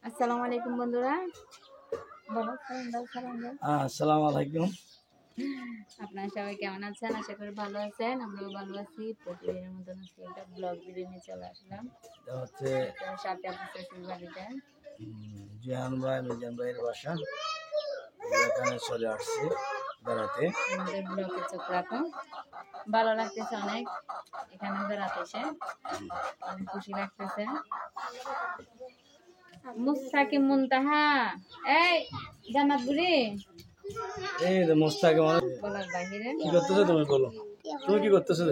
আসসালামু আলাইকুম বন্ধুরা, বলো সালাম দাও। আসসালামু আলাইকুম। আপনারা সবাই কেমন আছেন? আশা করি ভালো আছেন। আমরাও ভালো আছি। প্রতিদিনের মতন আজকে একটা ব্লগ ভিডিও নিয়ে চলে আসলাম। এটা হচ্ছে সাথে আপনার শ্বশুর বাড়িতে জিয়ান ভাই মিজান ভাইয়ের বাসা। এখানে চলে আসছি বেড়াতে। আমাদের ব্লগে চোখ রাখুন। ভালো লাগতেছে অনেক এখানে বেড়াতে এসে, অনেক খুশি লাগতেছে। মুস্তাকিম মুনতাহা, এই জান্নাত বুড়ি এই যে মোস্তাকে মানে বলার বাহিরে কি করতেছো তুমি? বলো তুমি কি করতেছো?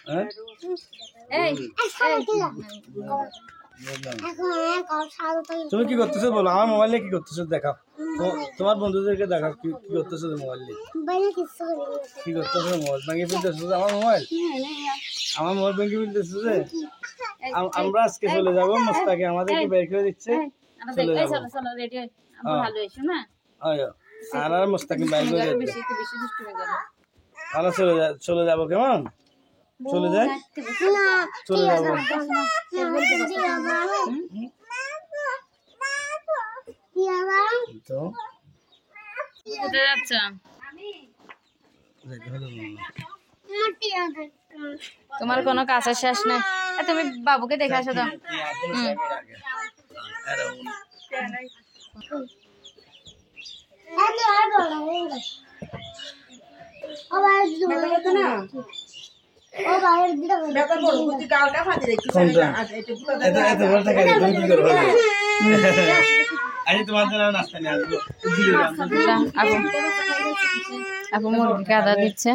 হ্যাঁ এই তুমি কি করতেছো বলো। আমার মোবাইলে কি করতেছো দেখাও। তোমার বন্ধুদেরকে দেখাও কি কি করতেছো মোবাইল নিয়ে। কি করতেছো? মোবাইল ভেঙে ফেলতেছো আমার মোবাইল। আমার মোবাইল ভেঙে ফেলতেছো যে আমরা আজকে চলে যাবো। মোস্তাকে আমাদেরকে বের করে দিচ্ছে। চলে যাবো। চলো রেডি হই, আমরা ভালো হইছো না। আর আর মোস্তাকিম বাইর করে দিচ্ছে। বেশি দুষ্টু হয়ে গেল। আমরা চলে যাবো। কেমন চলে যায়? চলে যাবো। তো কোথায় যাচ্ছ? তোমার কোনো কাজের শেষ নেই। তুমি বাবুকে দেখে আসো তো। আপু মুরগিকে আদা দিচ্ছে।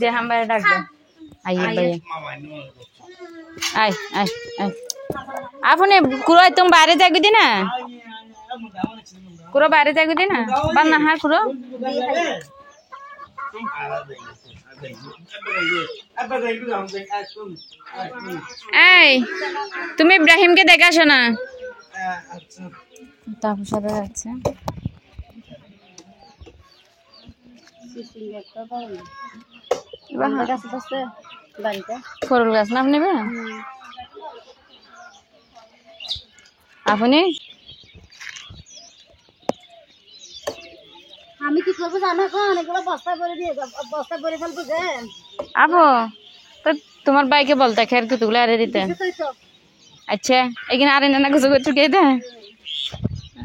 যে হামবারে ডাকবে আই আই আই আপনি কুরো তুমি বাইরে যাবি দি না, কুরো বাইরে যাবি দি না বান্না হ্যাঁ কুরো। এই তুমি ইব্রাহিমকে দেখে আসো না। তারপর সাথে যাচ্ছে ফরুল গাছ নাম নেবে আপনি। আমি কি করবো জানো? এখন এগুলো বস্তা করে দিয়ে বস্তা করে ফেলবো যে আপু তো তোমার বাইকে বলতে খের কুতুগুলো আরে দিতে। আচ্ছা এখানে আরে না কিছু করে ছুটিয়ে দে।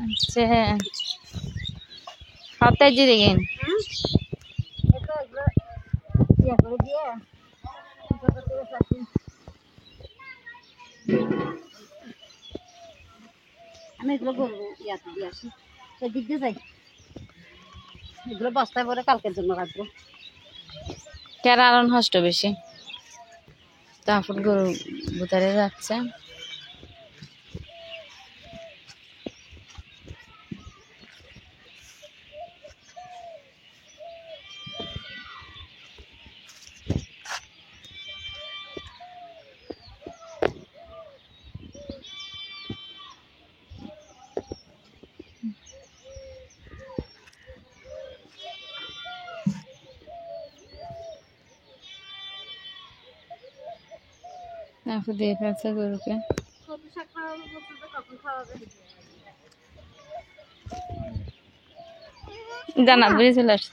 আচ্ছা সপ্তাহে যে দেখেন করে দিয়ে আমি এগুলো করবো ইয়াতে দিয়ে আসি, সেদিক দিয়ে যাই। এগুলো বস্তায় পরে কালকের জন্য রাখবো। কেন আরন হষ্ট বেশি। তারপর গরু ভুতারে যাচ্ছে। তারপর দিয়ে ফেলছে গরুকে। জানা বুঝে চলে আসছে।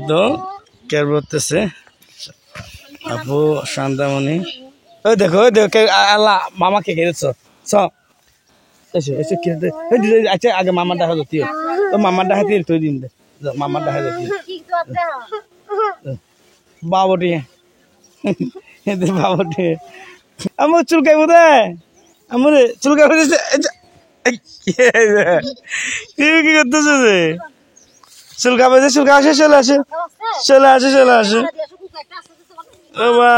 তো কেয়ার করতেছে আপু শান্তামণি। ওই দেখো ওই দেখো আল্লাহ মামাকে খেয়েছ এসে এসে খেতে। আচ্ছা আগে মামার দেখা দিও। তো মামার দেখা দিয়ে তুই দিন দে। মামার দেখা দিই বাবুটি বাবুটি আমার চুলকাইব দে। আমার চুলকাইব কি করতেছে যে চুলকাবে যে চুলকা আসে চলে আসে চলে আসে চলে আসে বাবা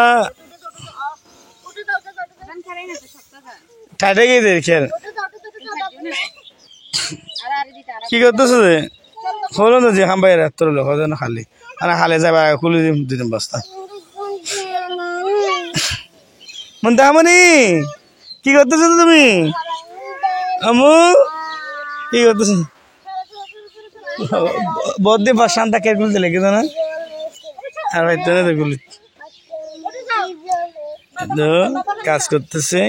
ঠাটে গিয়ে দেখেন কি করতেছে যে হলো না যে হাম বাইরে তোর লোক না খালি আর খালে যাবা খুলে দিম দুদিন বস্তা। মন্তামণি কি করতেছো তুমি? আমু কি করতেছো? বহুত দিন পর শান্তা কেটে লেগে না আর ভাই তো গুলি কাজ করতেছে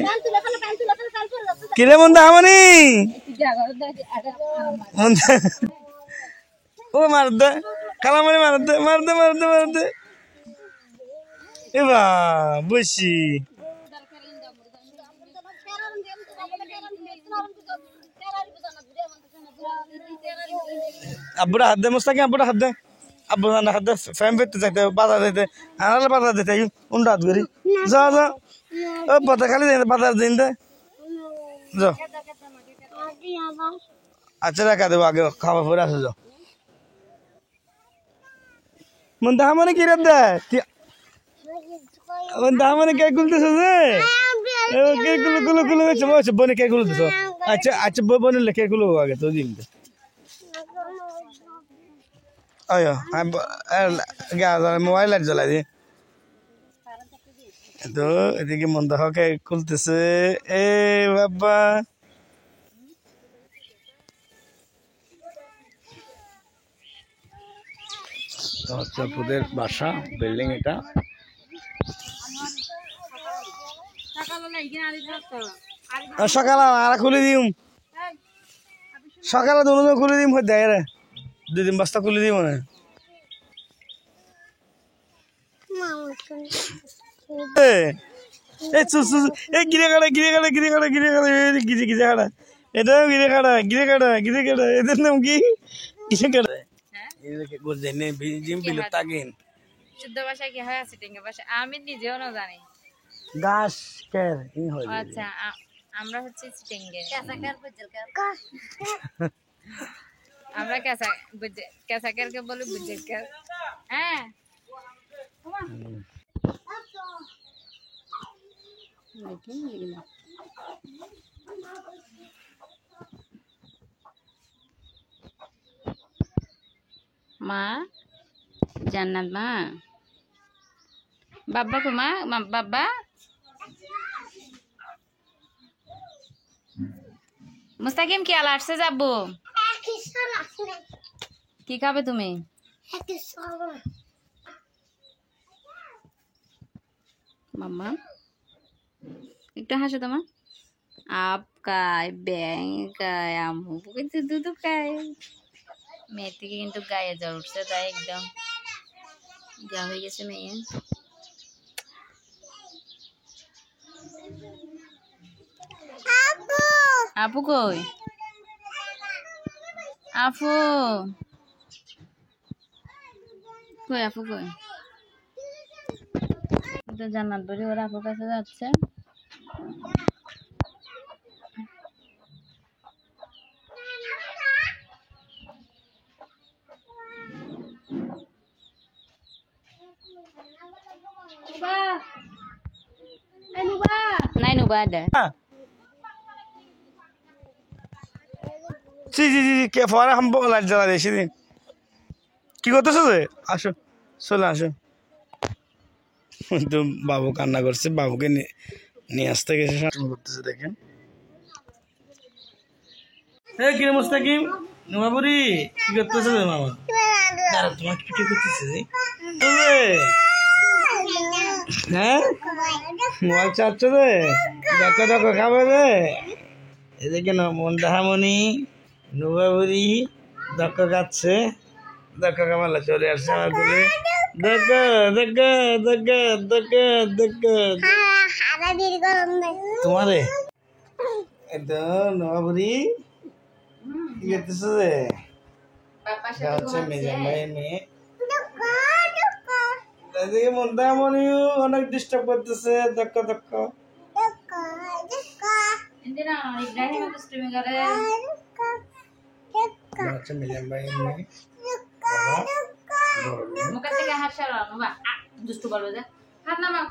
কিরে মন্দা হামানি ও মার দে কালামানি মার দে এবা বসি আব্বুরা হাত দে মুস্তাকিম আব্বুরা হাত দে আব্বু হাত দে ফ্যান ফেরতে যাইতে বাজার দিতে আনালে বাজার দিতে উন্ডা হাত করি যা ও পাতা খালি বাজার দিন দে যাও আচ্ছা রাখা দেবো আগে খাওয়া পরে আসো যাও মন দাহা মানে কি রাত দেয় মন দাহা মানে কে গুলতেছ যে কে গুলো হচ্ছে বনে কে গুলতেছ আচ্ছা বনে কে গুলো আগে তো দিন আয়ো মোবাইল লাইট জ্বলাই দি তো এদিকে মন দাহ কে খুলতেছে এ বাবা হচ্ছে পুদের বাসা বিল্ডিং এটা সকালে আর খুলে দিম সকালে দুটো খুলে দিম হয়ে দেয় রে 2 বস্তা খুলে দিই মনে গিরে কাটা এটাও গিরে কাটা এদের নাম কি গিরে কাটা শুদ্ধ ভাষায় কি হয় সিটিংয়ের ভাষা আমি নিজেও না জানি গাছ কের আচ্ছা আমরা হচ্ছে সিটিংয়ে আমরা কেসাকেরকে বলি বুঝেকের হ্যাঁ মা জান্নাত মা বাবা কো মা বাবা মুস্তাকিম কি আলা আসছে যাবো কি খাবে তুমি মাম্মা একটু হাসো তোমার আপ খায় ব্যাং খায় আমু কিন্তু দুধ খায় মেয়ে থেকে কিন্তু গায়ে জ্বর উঠছে তাই একদম যা হয়ে গেছে মেয়ে আপু কই আপু কই তো জান্নাত বলি ওরা আপুর কাছে যাচ্ছে নাই নুবা ada জি কে ফরে হাম লাইট জ্বালা দিয়েছি কি করতেছো যে আসো চলে আসো তো বাবু কান্না করছে বাবুকে নিয়ে আসতে গেছে করতেছে দেখেন কি রে মুস্তাকিম নুমাবুরি কি করতেছে রে মামা দাঁড়া তোমার কি করতেছে হ্যাঁ মোবাইল চাচ্ছ রে দেখো খাবে রে এদিকে না মন দাহামণি নুবাবুরি দেখো খাচ্ছে দেখো কামালা চলে আসছে আমার বলে দেখো তোমারে নুবাবুরি কি করতেছে রে হচ্ছে মেজাম ভাই মেয়ে এদিকে মন দাহামণিও অনেক ডিস্টার্ব করতেছে দেখো হচ্ছে মেজাম ভাই মেয়ে মুখের থেকে হাত সারা দুষ্টু বলবে যে হাত নামাও